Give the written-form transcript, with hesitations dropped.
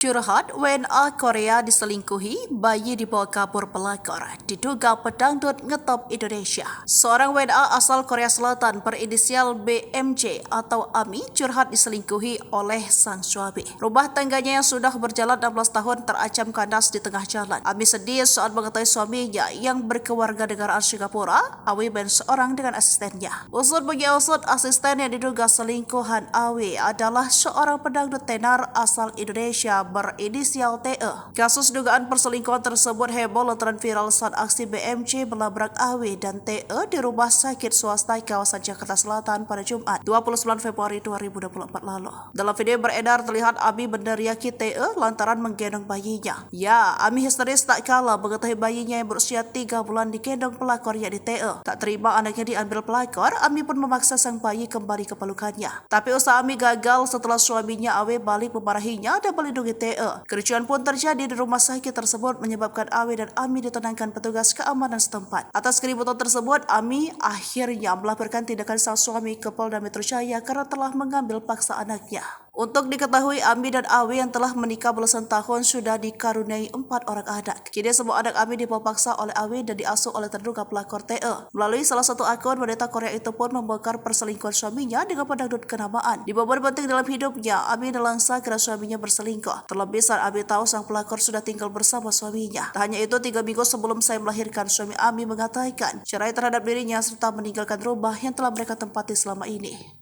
Curhat WNA Korea diselingkuhi, bayi dibawa kabur pelakor, diduga pedangdut ngetop Indonesia. Seorang WNA asal Korea Selatan berinisial BMJ atau Ami curhat diselingkuhi oleh sang suami. Rumah tangganya yang sudah berjalan 16 tahun terancam kandas di tengah jalan. Ami sedih saat mengetahui suaminya yang berkewarganegaraan Singapura, Awi dan seorang dengan asistennya. Usut punya usut, asisten yang diduga selingkuhan Awi adalah seorang pedangdut tenar asal Indonesia berinisial TE. Kasus dugaan perselingkuhan tersebut heboh lantaran viral saat aksi BMJ melabrak Awi dan TE di rumah sakit swasta kawasan Jakarta Selatan pada Jumat 29 Februari 2024 lalu. Dalam video beredar terlihat Ami meneriaki TE lantaran menggendong bayinya. Ya, Ami histeris tak kalah mengetahui bayinya yang berusia 3 bulan digendong pelakor yakni TE. Tak terima anaknya diambil pelakor, Ami pun memaksa sang bayi kembali ke pelukannya. Tapi usaha Ami gagal setelah suaminya Awi balik memarahinya dan melindungi TE. Kericuan pun terjadi di rumah sakit tersebut menyebabkan Awi dan Ami ditenangkan petugas keamanan setempat. Atas keributan tersebut, Ami akhirnya melaporkan tindakan sang suami ke Polda Metro Jaya karena telah mengambil paksa anaknya. Untuk diketahui, Ami dan Awi yang telah menikah belasan tahun sudah dikaruniai 4 orang anak. Kini semua anak Ami dibawa paksa oleh Awi dan diasuh oleh terduga pelakor TE. Melalui salah satu akun, wanita Korea itu pun membongkar perselingkuhan suaminya dengan pedangdut kenamaan. Di momen penting dalam hidupnya, Ami nelangsa karena suaminya berselingkuh. Terlebih saat Ami tahu sang pelakor sudah tinggal bersama suaminya. Tak hanya itu, 3 minggu sebelum saya melahirkan, suami Ami mengatakan cerai terhadap dirinya serta meninggalkan rumah yang telah mereka tempati selama ini.